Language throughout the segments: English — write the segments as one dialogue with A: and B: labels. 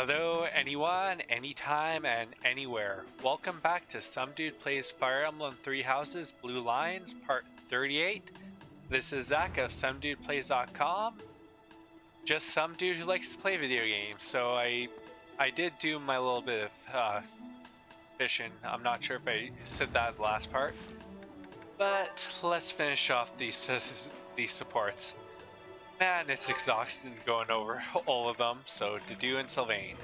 A: Hello, anyone, anytime, and anywhere. Welcome back to Some Dude Plays Fire Emblem Three Houses, Blue Lines, Part 38. This is Zach of SomeDudePlays.com. Just some dude who likes to play video games. So I did do my little bit of fishing. I'm not sure if I said that in the last part. But let's finish off these supports. Man, it's exhausting going over all of them, so Dedue and Sylvain.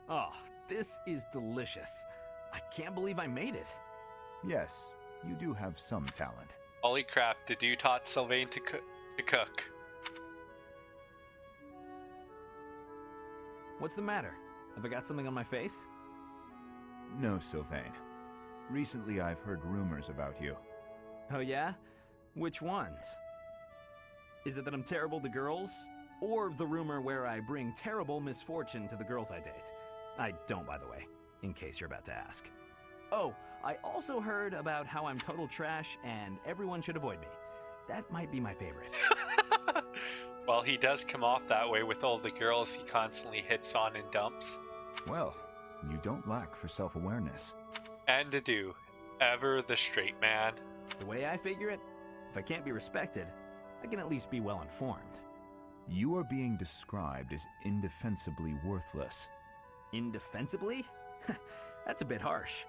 B: Oh, this is delicious. I can't believe I made it.
C: Yes, you do have some talent.
A: Holy crap, Dedue taught Sylvain to cook.
B: What's the matter? Have I got something on my face?
C: No, Sylvain. Recently I've heard rumors about you.
B: Oh yeah? Which ones? Is it that I'm terrible to girls? Or the rumor where I bring terrible misfortune to the girls I date? I don't, by the way, in case you're about to ask. Oh, I also heard about how I'm total trash and everyone should avoid me. That might be my favorite.
A: Well, he does come off that way with all the girls he constantly hits on and dumps.
C: Well, you don't lack for self-awareness.
A: And Dedue, ever the straight man.
B: The way I figure it, if I can't be respected, I can at least be well informed.
C: You are being described as indefensibly worthless.
B: Indefensibly? That's a bit harsh.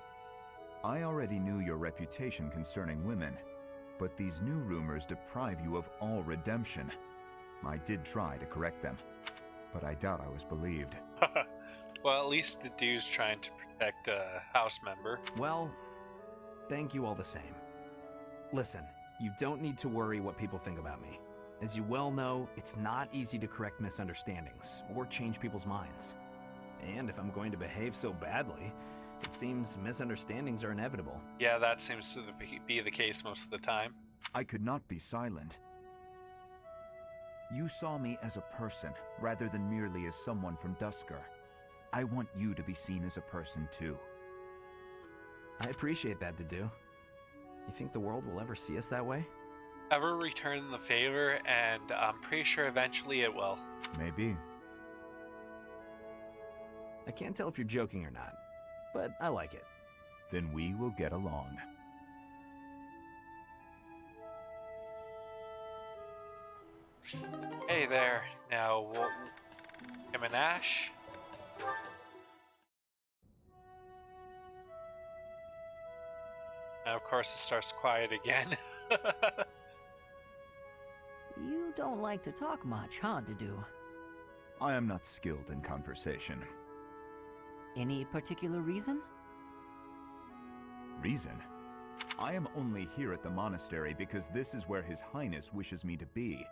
C: I already knew your reputation concerning women, but these new rumors deprive you of all redemption. I did try to correct them, but I doubt I was believed.
A: Well, at least Dedue's trying to protect a house member.
B: Well, thank you all the same. Listen, you don't need to worry what people think about me. As you well know, it's not easy to correct misunderstandings or change people's minds. And if I'm going to behave so badly, it seems misunderstandings are inevitable.
A: Yeah, that seems to be the case most of the time.
C: I could not be silent. You saw me as a person, rather than merely as someone from Dusker. I want you to be seen as a person, too.
B: I appreciate that, Dedue. You think the world will ever see us that way?
A: Ever return the favor, and I'm pretty sure eventually it will.
C: Maybe.
B: I can't tell if you're joking or not, but I like it.
C: Then we will get along.
A: Hey there, now him and Ash. Now of course it starts quiet again.
D: You don't like to talk much, huh, Dedue?
C: I am not skilled in conversation.
D: Any particular reason?
C: Reason? I am only here at the monastery because this is where His Highness wishes me to be.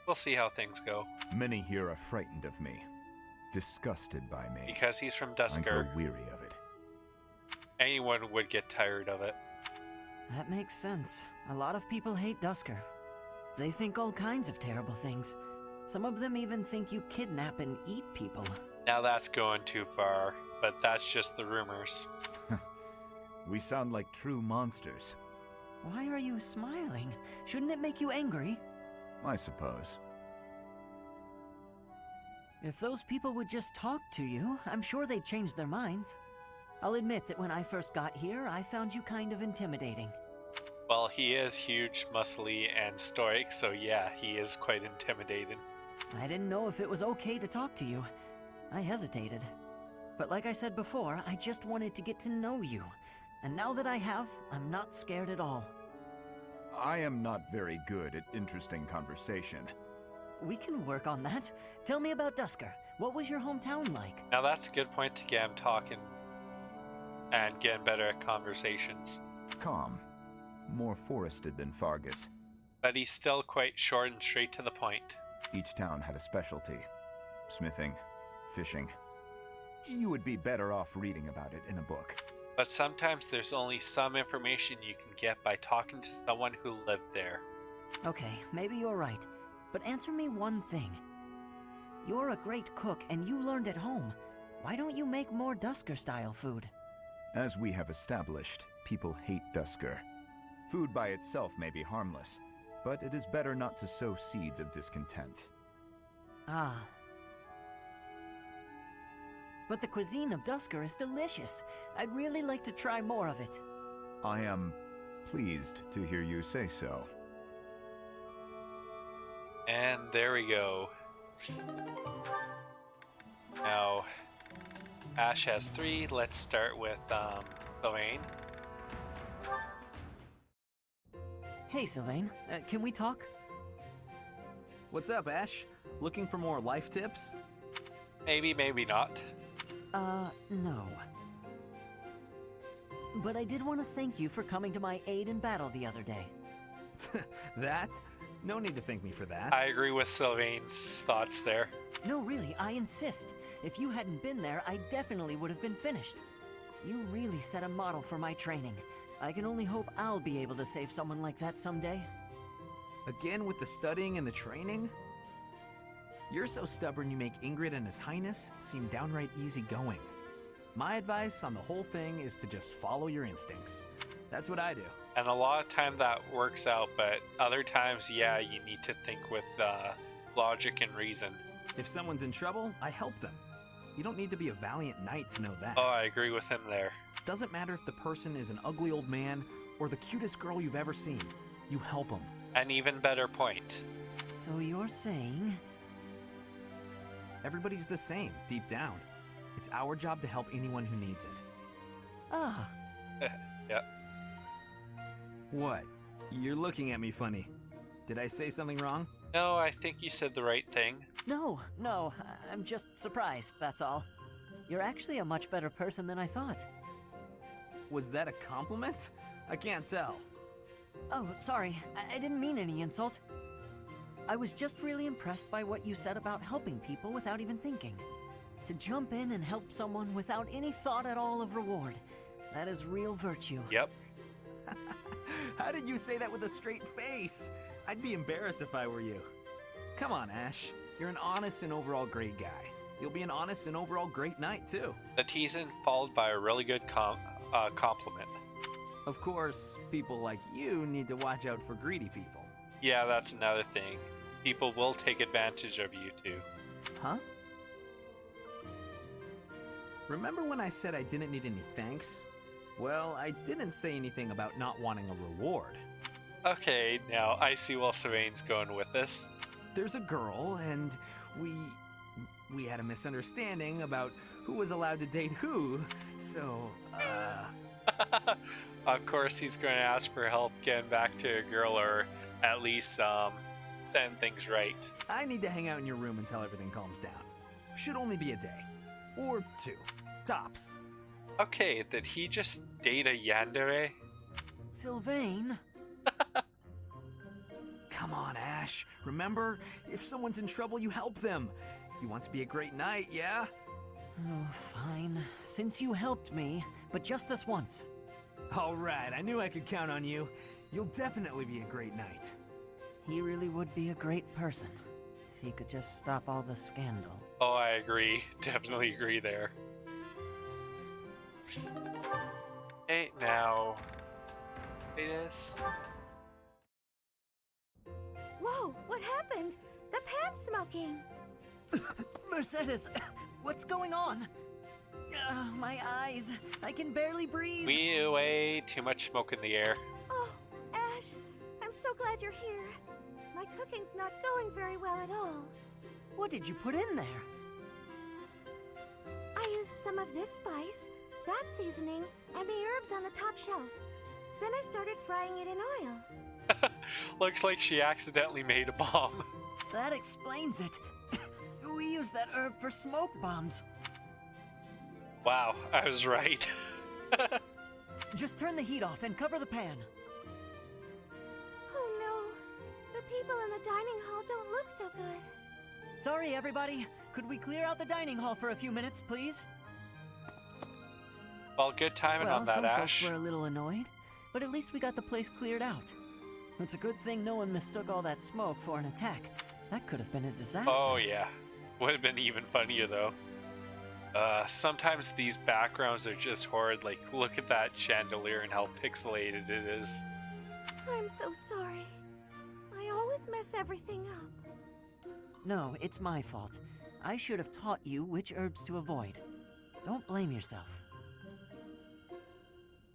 A: We'll see how things go.
C: Many here are frightened of me, disgusted by me.
A: Because he's from
C: I
A: Dusker.
C: grow weary of it.
A: Anyone would get tired of it.
D: That makes sense. A lot of people hate Dusker. They think all kinds of terrible things. Some of them even think you kidnap and eat people.
A: Now that's going too far, but that's just the rumors.
C: We sound like true monsters.
D: Why are you smiling? Shouldn't it make you angry?
C: I suppose.
D: If those people would just talk to you, I'm sure they'd change their minds. I'll admit that when I first got here, I found you kind of intimidating.
A: Well, he is huge, muscly, and stoic, so yeah, he is quite intimidating.
D: I didn't know if it was okay to talk to you. I hesitated. But like I said before, I just wanted to get to know you. And now that I have, I'm not scared at all.
C: I am not very good at interesting conversation.
D: We can work on that. Tell me about Dusker. What was your hometown like?
A: Now that's a good point to get him talking and getting better at conversations.
C: Calm. More forested than Fargus.
A: But he's still quite short and straight to the point.
C: Each town had a specialty. Smithing, fishing. You would be better off reading about it in a book.
A: But sometimes there's only some information you can get by talking to someone who lived there.
D: Okay, maybe you're right. But answer me one thing. You're a great cook and you learned at home. Why don't you make more Dusker-style food?
C: As we have established, people hate Dusker. Food by itself may be harmless, but it is better not to sow seeds of discontent.
D: Ah. But the cuisine of Dusker is delicious. I'd really like to try more of it.
C: I am pleased to hear you say so.
A: And there we go. Now, Ashe has 3. Let's start with Sylvain.
D: Hey, Sylvain. Can we talk?
B: What's up, Ash? Looking for more life tips?
A: Maybe, maybe not.
D: No. But I did want to thank you for coming to my aid in battle the other day.
B: That? No need to thank me for that.
A: I agree with Sylvain's thoughts there.
D: No, really, I insist. If you hadn't been there, I definitely would have been finished. You really set a model for my training. I can only hope I'll be able to save someone like that someday.
B: Again with the studying and the training? You're so stubborn you make Ingrid and His Highness seem downright easygoing. My advice on the whole thing is to just follow your instincts. That's what I do.
A: And a lot of time that works out, but other times, yeah, you need to think with logic and reason.
B: If someone's in trouble, I help them. You don't need to be a valiant knight to know that.
A: Oh, I agree with him there.
B: Doesn't matter if the person is an ugly old man or the cutest girl you've ever seen. You help them.
A: An even better point.
D: So you're saying...
B: Everybody's the same, deep down. It's our job to help anyone who needs it.
D: Ah.
A: Yep.
B: What? You're looking at me funny. Did I say something wrong?
A: No, I think you said the right thing.
D: No, I'm just surprised, that's all. You're actually a much better person than I thought.
B: Was that a compliment? I can't tell.
D: Oh, sorry, I didn't mean any insult. I was just really impressed by what you said about helping people without even thinking. To jump in and help someone without any thought at all of reward. That is real virtue.
A: Yep.
B: How did you say that with a straight face? I'd be embarrassed if I were you. Come on, Ash. You're an honest and overall great guy. You'll be an honest and overall great knight, too.
A: The teasing followed by a really good compliment.
B: Of course, people like you need to watch out for greedy people.
A: Yeah, that's another thing. People will take advantage of you, too.
D: Huh?
B: Remember when I said I didn't need any thanks? Well, I didn't say anything about not wanting a reward.
A: Okay, now I see where Sylvain's going with this.
B: There's a girl, and we had a misunderstanding about who was allowed to date who, so,
A: Of course he's going to ask for help getting back to a girl, or at least, setting things right.
B: I need to hang out in your room until everything calms down. Should only be a day. Or 2. Tops.
A: Okay, did he just date a yandere?
D: Sylvain?
B: Come on, Ash. Remember, if someone's in trouble, you help them. You want to be a great knight, yeah?
D: Oh, fine. Since you helped me, but just this once.
B: All right, I knew I could count on you. You'll definitely be a great knight.
D: He really would be a great person. If he could just stop all the scandal.
A: Oh, I agree. Definitely agree there. Hey, now... It is...
E: Whoa, what happened? The pan's smoking.
D: Mercedes, what's going on? My eyes. I can barely breathe.
A: Way too much smoke in the air.
E: Oh, Ash, I'm so glad you're here. My cooking's not going very well at all.
D: What did you put in there?
E: I used some of this spice, that seasoning, and the herbs on the top shelf. Then I started frying it in oil.
A: Looks like she accidentally made a bomb.
D: That explains it. We use that herb for smoke bombs.
A: Wow, I was right.
D: Just turn the heat off and cover the pan.
E: Oh no, the people in the dining hall don't look so good.
D: Sorry, everybody. Could we clear out the dining hall for a few minutes, please?
A: Well, good timing on that,
D: some
A: Ash.
D: folks were a little annoyed, but at least we got the place cleared out. It's a good thing no one mistook all that smoke for an attack. That could have been a disaster.
A: Oh yeah, would have been even funnier though. Sometimes these backgrounds are just horrid. Like, look at that chandelier and how pixelated it is.
E: I'm so sorry. I always mess everything up.
D: No, it's my fault. I should have taught you which herbs to avoid. Don't blame yourself.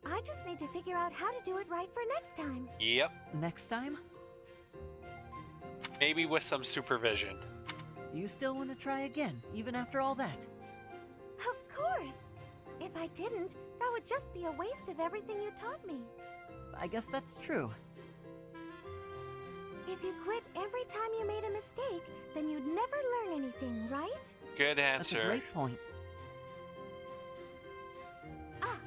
E: I just need to figure out how to do it right for next time.
A: Yep.
D: Next time?
A: Maybe with some supervision.
D: You still want to try again, even after all that?
E: Of course! If I didn't, that would just be a waste of everything you taught me.
D: I guess that's true.
E: If you quit every time you made a mistake, then you'd never learn anything, right?
A: Good
D: That's a
A: answer.
D: great point.
E: Ah,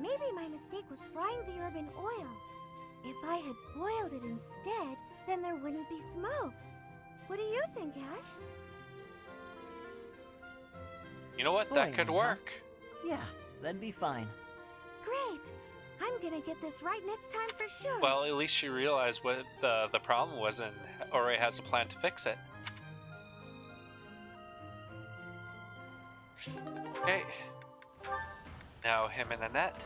E: maybe my mistake was frying the herb in oil. If I had boiled it instead, then there wouldn't be smoke. What do you think, Ash?
A: You know what? That
D: Boy,
A: could
D: huh?
A: work.
D: Yeah, that'd be fine.
E: Great! I'm gonna get this right next time for sure.
A: Well, at least she realized what the problem was and already has a plan to fix it. Okay. Now him and Annette.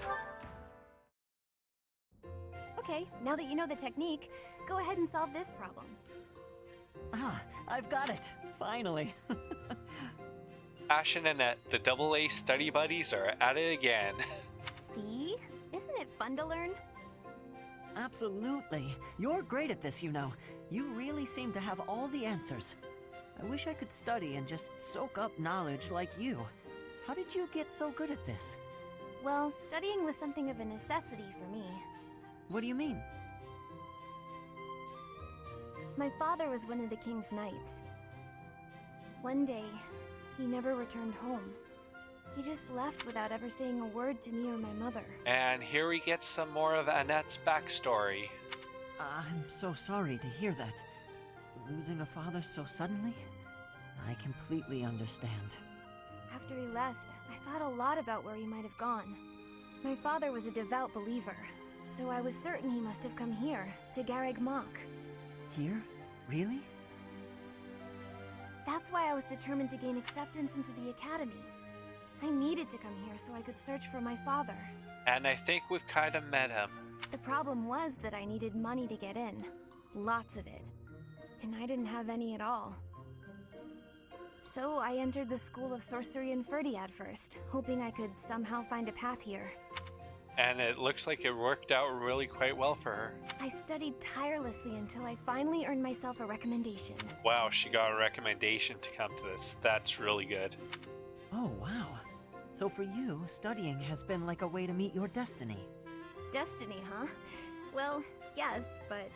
F: Okay, now that you know the technique, go ahead and solve this problem.
D: Ah, I've got it. Finally.
A: Ashe and Annette, the AA study buddies, are at it again.
F: See? Isn't it fun to learn?
D: Absolutely. You're great at this, you know. You really seem to have all the answers. I wish I could study and just soak up knowledge like you. How did you get so good at this?
F: Well, studying was something of a necessity for me.
D: What do you mean?
F: My father was one of the king's knights. One day, he never returned home. He just left without ever saying a word to me or my mother.
A: And here we get some more of Annette's backstory.
D: I'm so sorry to hear that. Losing a father so suddenly? I completely understand.
F: After he left, I thought a lot about where he might have gone. My father was a devout believer, so I was certain he must have come here, to Garreg Mach.
D: Here? Really?
F: That's why I was determined to gain acceptance into the academy. I needed to come here so I could search for my father.
A: And I think we've kind of met him.
F: The problem was that I needed money to get in. Lots of it. And I didn't have any at all. So I entered the School of Sorcery in Ferdiad first, hoping I could somehow find a path here.
A: And it looks like it worked out really quite well for her.
F: I studied tirelessly until I finally earned myself a recommendation.
A: Wow, she got a recommendation to come to this. That's really good.
D: Oh, wow. So for you, studying has been like a way to meet your destiny.
F: Destiny, huh? Well, yes, but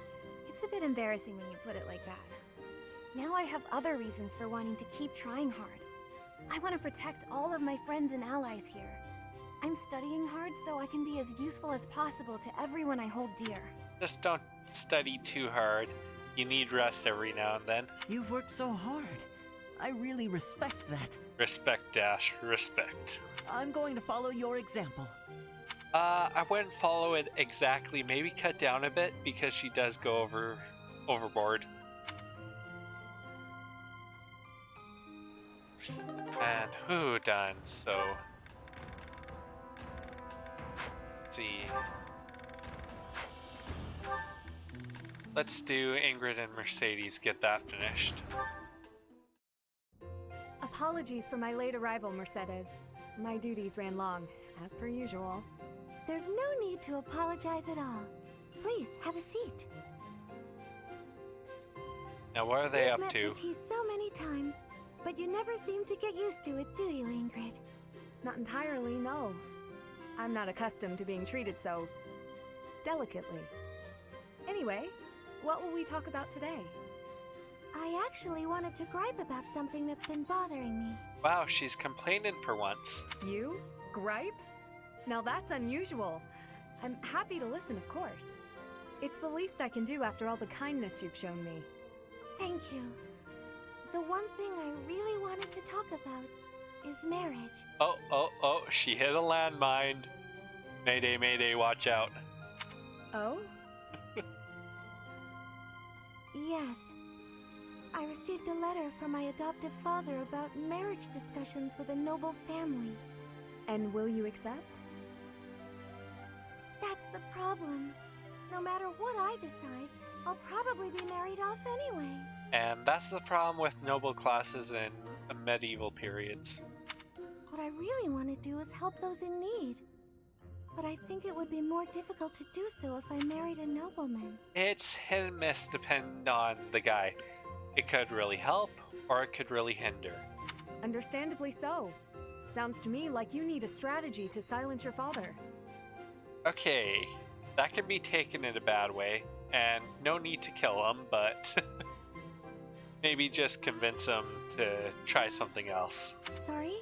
F: it's a bit embarrassing when you put it like that. Now I have other reasons for wanting to keep trying hard. I want to protect all of my friends and allies here. I'm studying hard so I can be as useful as possible to everyone I hold dear.
A: Just don't study too hard. You need rest every now and then.
D: You've worked so hard. I really respect that.
A: Respect, Dash. Respect.
D: I'm going to follow your example.
A: I wouldn't follow it exactly. Maybe cut down a bit because she does go overboard. And who done? So let's see. Let's do Ingrid and Mercedes. Get that finished.
G: Apologies for my late arrival, Mercedes. My duties ran long, as per usual.
E: There's no need to apologize at all. Please, have a seat.
A: Now, what are they
E: We've
A: up
E: met
A: to?
E: for tea so many times, but you never seem to get used to it, do you, Ingrid?
G: Not entirely, no. I'm not accustomed to being treated so delicately. Anyway, what will we talk about today?
E: I actually wanted to gripe about something that's been bothering me.
A: Wow, she's complaining for once.
G: You? Gripe? Now that's unusual. I'm happy to listen, of course. It's the least I can do after all the kindness you've shown me.
E: Thank you. The one thing I really wanted to talk about is marriage.
A: Oh, she hit a landmine. Mayday, mayday, watch out.
G: Oh?
E: Yes. I received a letter from my adoptive father about marriage discussions with a noble family.
G: And will you accept?
E: That's the problem. No matter what I decide, I'll probably be married off anyway.
A: And that's the problem with noble classes in medieval periods.
E: What I really want to do is help those in need. But I think it would be more difficult to do so if I married a nobleman.
A: It's hit and miss depending on the guy. It could really help, or it could really hinder.
G: Understandably so. Sounds to me like you need a strategy to silence your father.
A: Okay, that can be taken in a bad way, and no need to kill him, but maybe just convince him to try something else.
E: Sorry?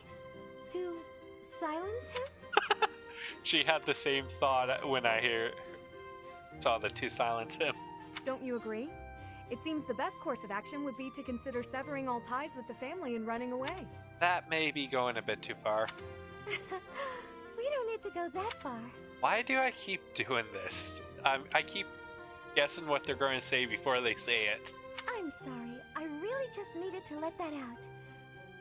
E: To silence him?
A: She had the same thought when I saw the to silence him.
G: Don't you agree? It seems the best course of action would be to consider severing all ties with the family and running away.
A: That may be going a bit too far.
E: We don't need to go that far.
A: Why do I keep doing this? I keep guessing what they're going to say before they say it.
E: I'm sorry. I really just needed to let that out.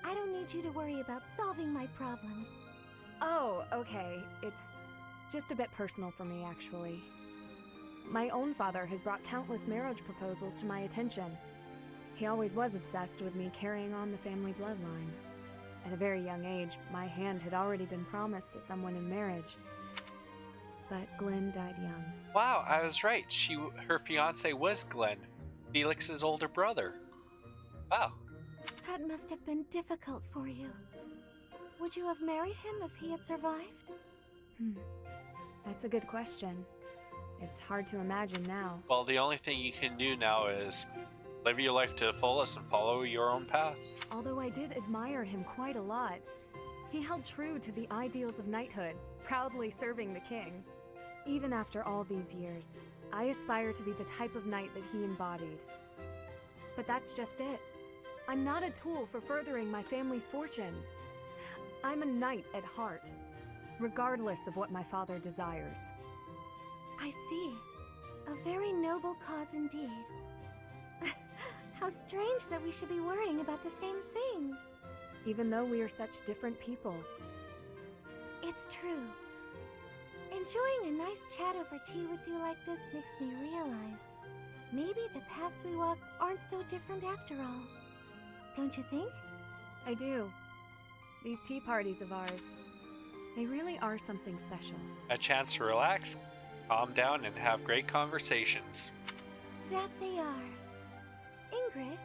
E: I don't need you to worry about solving my problems.
G: Oh, okay. It's just a bit personal for me, actually. My own father has brought countless marriage proposals to my attention. He always was obsessed with me carrying on the family bloodline. At a very young age, my hand had already been promised to someone in marriage. But Glenn died young.
A: Wow, I was right. Her fiance was Glenn, Felix's older brother. Wow.
E: That must have been difficult for you. Would you have married him if he had survived?
G: That's a good question. It's hard to imagine now.
A: Well, the only thing you can do now is live your life to the fullest and follow your own path.
G: Although I did admire him quite a lot, he held true to the ideals of knighthood, proudly serving the king. Even after all these years, I aspire to be the type of knight that he embodied. But that's just it. I'm not a tool for furthering my family's fortunes. I'm a knight at heart, regardless of what my father desires.
E: I see. A very noble cause indeed. How strange that we should be worrying about the same thing.
G: Even though we are such different people.
E: It's true. Enjoying a nice chat over tea with you like this makes me realize maybe the paths we walk aren't so different after all. Don't you think?
G: I do. These tea parties of ours, they really are something special.
A: A chance to relax, calm down, and have great conversations.
E: That they are. Ingrid,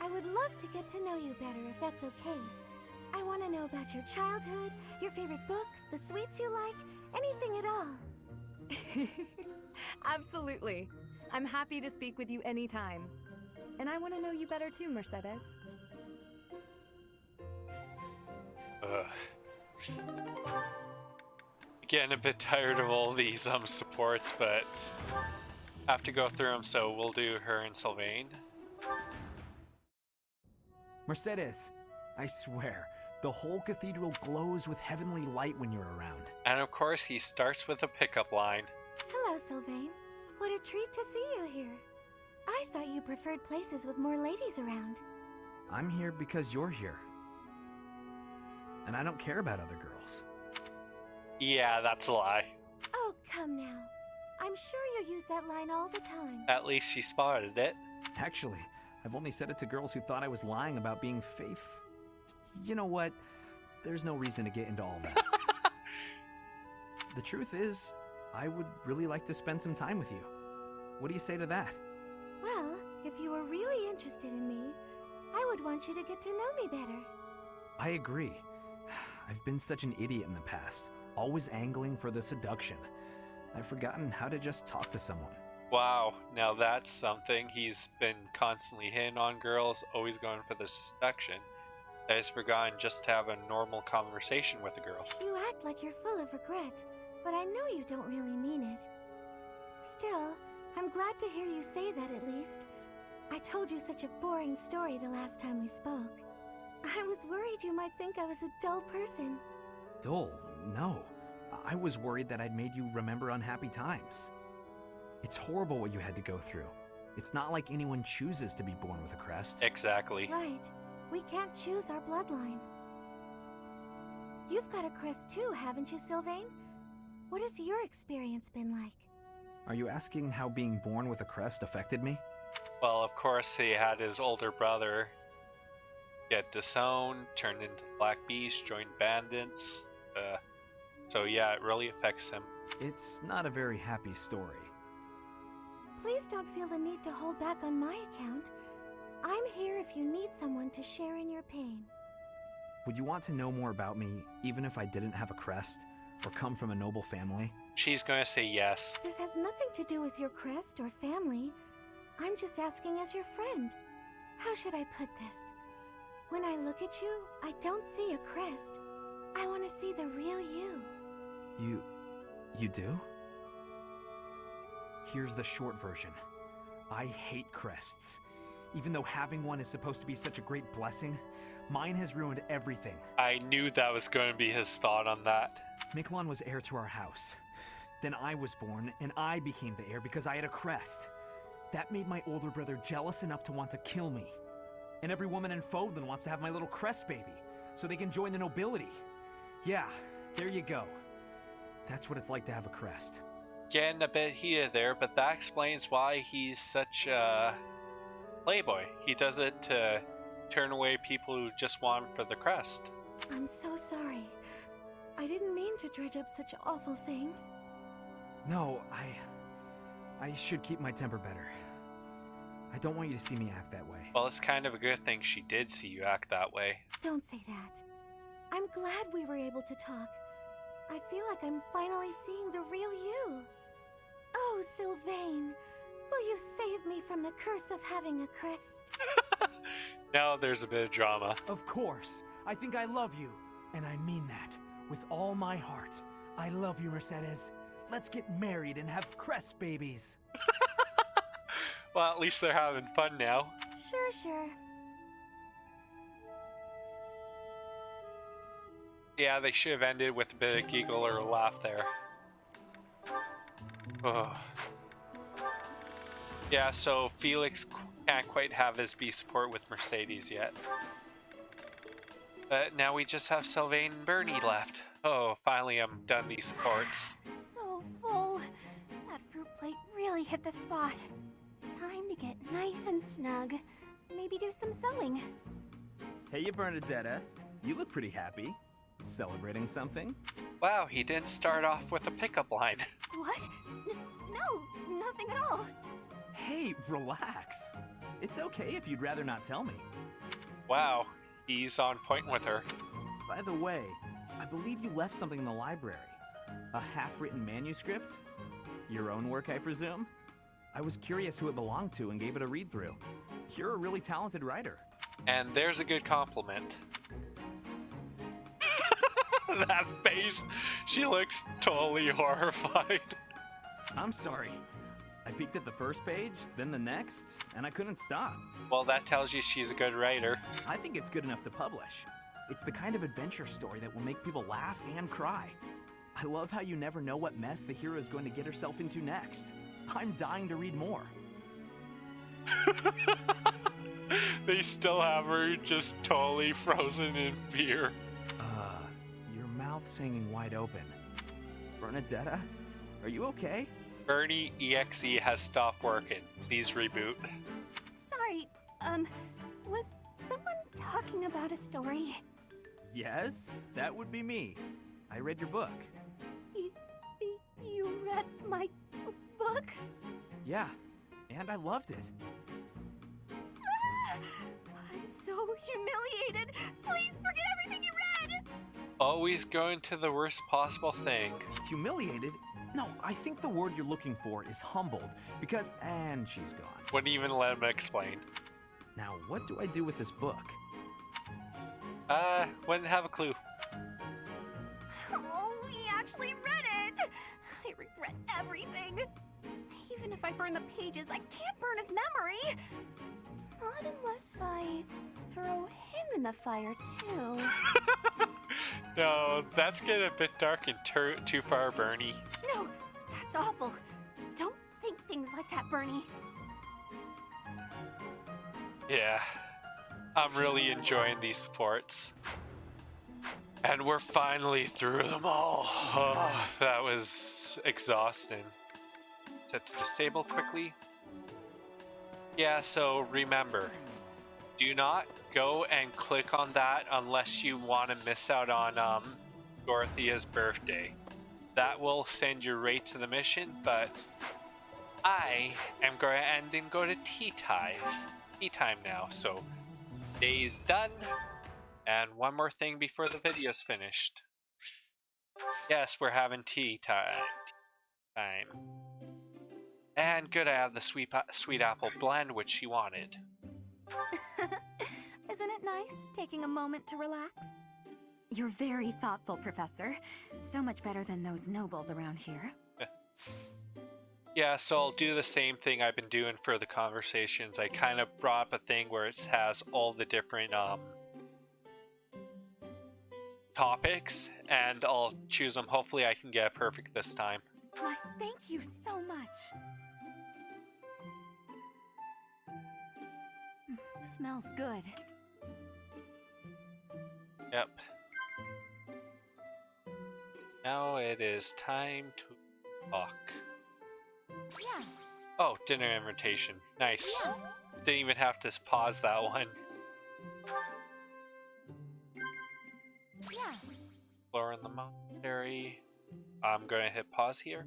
E: I would love to get to know you better if that's okay. I want to know about your childhood, your favorite books, the sweets you like, anything at all.
G: Absolutely. I'm happy to speak with you anytime. And I want to know you better too, Mercedes.
A: Getting a bit tired of all these supports, but have to go through them, so we'll do her and Sylvain.
B: Mercedes, I swear, the whole cathedral glows with heavenly light when you're around.
A: And of course, he starts with a pickup line.
E: Hello, Sylvain. What a treat to see you here. I thought you preferred places with more ladies around.
B: I'm here because you're here. And I don't care about other girls.
A: Yeah, that's a lie.
E: Oh, come now. I'm sure you use that line all the time.
A: At least she spotted it.
B: Actually, I've only said it to girls who thought I was lying about being faith. You know what? There's no reason to get into all that. The truth is, I would really like to spend some time with you. What do you say to that?
E: Well, if you were really interested in me, I would want you to get to know me better.
B: I agree. I've been such an idiot in the past, always angling for the seduction. I've forgotten how to just talk to someone.
A: Wow, now that's something. He's been constantly hitting on girls, always going for the seduction. He's forgotten just to have a normal conversation with a girl.
E: You act like you're full of regret, but I know you don't really mean it. Still, I'm glad to hear you say that at least. I told you such a boring story the last time we spoke. I was worried you might think I was a dull person.
B: Dull? No. I was worried that I'd made you remember unhappy times. It's horrible what you had to go through. It's not like anyone chooses to be born with a crest.
A: Exactly.
E: Right. We can't choose our bloodline. You've got a crest too, haven't you, Sylvain? What has your experience been like?
B: Are you asking how being born with a crest affected me?
A: Well, of course, he had his older brother get disowned, turned into Black Beast, joined bandits. So yeah, it really affects him.
B: It's not a very happy story.
E: Please don't feel the need to hold back on my account. I'm here if you need someone to share in your pain.
B: Would you want to know more about me, even if I didn't have a crest, or come from a noble family?
A: She's gonna say yes.
E: This has nothing to do with your crest or family. I'm just asking as your friend. How should I put this? When I look at you, I don't see a crest. I want to see the real you.
B: You do? Here's the short version. I hate crests. Even though having one is supposed to be such a great blessing, mine has ruined everything.
A: I knew that was going to be his thought on that.
B: Miquelon was heir to our house. Then I was born, and I became the heir because I had a crest. That made my older brother jealous enough to want to kill me. And every woman in Fodlan wants to have my little crest baby, so they can join the nobility. Yeah, there you go. That's what it's like to have a crest.
A: Getting a bit heated there, but that explains why he's such a playboy. He does it to turn away people who just want him for the crest.
E: I'm so sorry. I didn't mean to dredge up such awful things.
B: No, I should keep my temper better. I don't want you to see me act that way.
A: Well, it's kind of a good thing she did see you act that way.
E: Don't say that. I'm glad we were able to talk. I feel like I'm finally seeing the real you. Oh, Sylvain, will you save me from the curse of having a crest?
A: Now there's a bit of drama.
B: Of course. I think I love you. And I mean that. With all my heart. I love you, Mercedes. Let's get married and have crest babies.
A: Well, at least they're having fun now.
E: Sure.
A: Yeah, they should have ended with a bit of giggle or a laugh there. Oh. Yeah, so Felix can't quite have his B support with Mercedes yet. But now we just have Sylvain and Bernie left. Oh, finally I'm done these supports.
F: So full. That fruit plate really hit the spot. Time to get nice and snug. Maybe do some sewing.
B: Hey, you Bernadetta. You look pretty happy. Celebrating something?
A: Wow, he didn't start off with a pickup line.
F: What? No, nothing at all.
B: Hey, relax. It's okay if you'd rather not tell me.
A: Wow, he's on point with her.
B: By the way, I believe you left something in the library. A half-written manuscript? Your own work, I presume? I was curious who it belonged to and gave it a read-through. You're a really talented writer.
A: And there's a good compliment. That face, she looks totally horrified.
B: I'm sorry. I peeked at the first page, then the next, and I couldn't stop.
A: Well, that tells you she's a good writer.
B: I think it's good enough to publish. It's the kind of adventure story that will make people laugh and cry. I love how you never know what mess the hero is going to get herself into next. I'm dying to read more.
A: They still have her just totally frozen in fear.
B: Your mouth's hanging wide open. Bernadetta, are you okay?
A: Bernie EXE has stopped working. Please reboot.
F: Sorry, was someone talking about a story?
B: Yes, that would be me. I read your book.
F: You read my book?
B: Yeah, and I loved it.
F: I'm so humiliated. Please forget everything you read.
A: Always going to the worst possible thing.
B: Humiliated? No, I think the word you're looking for is humbled, because... And she's gone.
A: Wouldn't even let him explain.
B: Now, what do I do with this book?
A: Wouldn't have a clue.
F: Oh, we actually read it. I regret everything. Even if I burn the pages, I can't burn his memory. Not unless I throw him in the fire, too.
A: No, that's getting a bit dark and too far, Bernie.
F: No, that's awful. Don't think things like that, Bernie.
A: Yeah, I'm really enjoying these supports. And we're finally through them all. Oh, that was exhausting. Set to the stable quickly. Yeah, so remember, do not go and click on that unless you want to miss out on Dorothea's birthday. That will send you right to the mission, but I am going to end and go to tea time. Tea time now, so day's done. And one more thing before the video's finished. Yes, we're having tea time. And good, I have the sweet apple blend, which she wanted.
F: Isn't it nice taking a moment to relax? You're very thoughtful, Professor. So much better than those nobles around here.
A: Yeah, so I'll do the same thing I've been doing for the conversations. I kind of brought up a thing where it has all the different topics, and I'll choose them. Hopefully I can get it perfect this time.
F: Why, thank you so much. Smells good.
A: Yep. Now it is time to talk.
F: Yeah.
A: Oh, dinner invitation. Nice.
F: Yeah.
A: Didn't even have to pause that one.
F: Yeah.
A: Explore in the monastery. I'm going to hit pause here.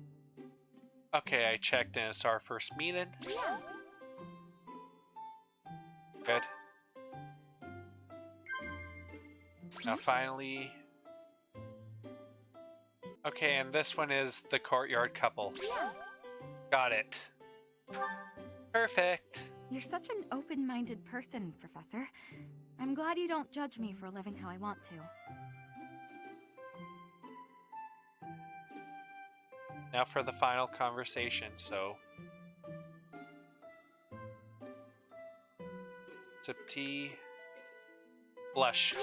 A: Okay, I checked and it's our first meeting.
F: Yeah.
A: Good. Now finally... Okay, and this one is the courtyard couple.
F: Yeah.
A: Got it. Perfect.
F: You're such an open-minded person, Professor. I'm glad you don't judge me for living how I want to.
A: Now for the final conversation, so... Sip tea. Blush.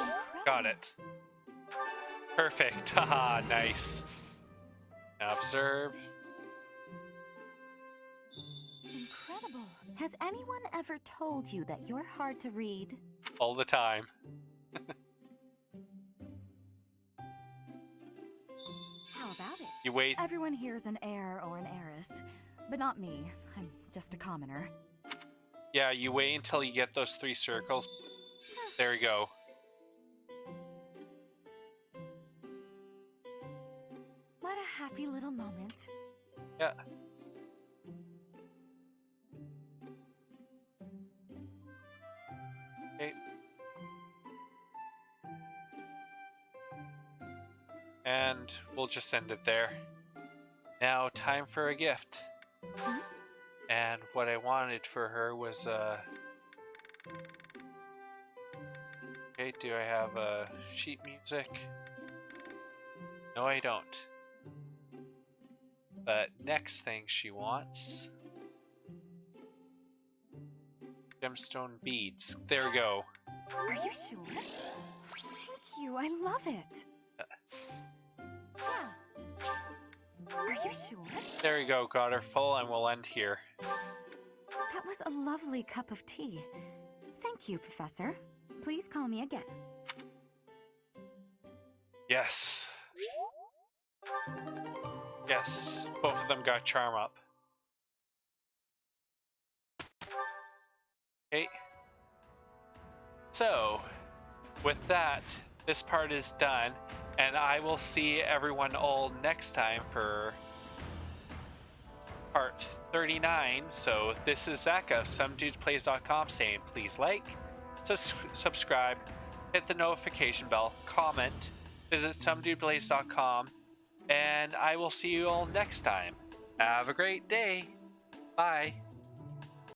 A: Got it. Perfect. Haha, nice. Now observe.
F: Incredible. Has anyone ever told you that you're hard to read?
A: All the time.
F: How about it?
A: You wait.
F: Everyone here is an heir or an heiress, but not me. I'm just a commoner.
A: Yeah, you wait until you get those 3 circles. There you go.
F: What a happy little moment.
A: Yeah. Okay. And we'll just end it there. Now, time for a gift. And what I wanted for her was okay, do I have sheet music? No, I don't. But next thing she wants... gemstone beads. There we go.
F: Are you sure? Thank you, I love it. Yeah. Are you sure?
A: There you go, got her full, and we'll end here.
F: That was a lovely cup of tea. Thank you, Professor. Please call me again.
A: Yes. Yes, both of them got charm up. Okay. So, with that, this part is done, and I will see everyone all next time for part 39. So this is Zach of SomeDudePlays.com saying please like, subscribe, hit the notification bell, comment, visit SomeDudePlays.com, and I will see you all next time. Have a great day. Bye.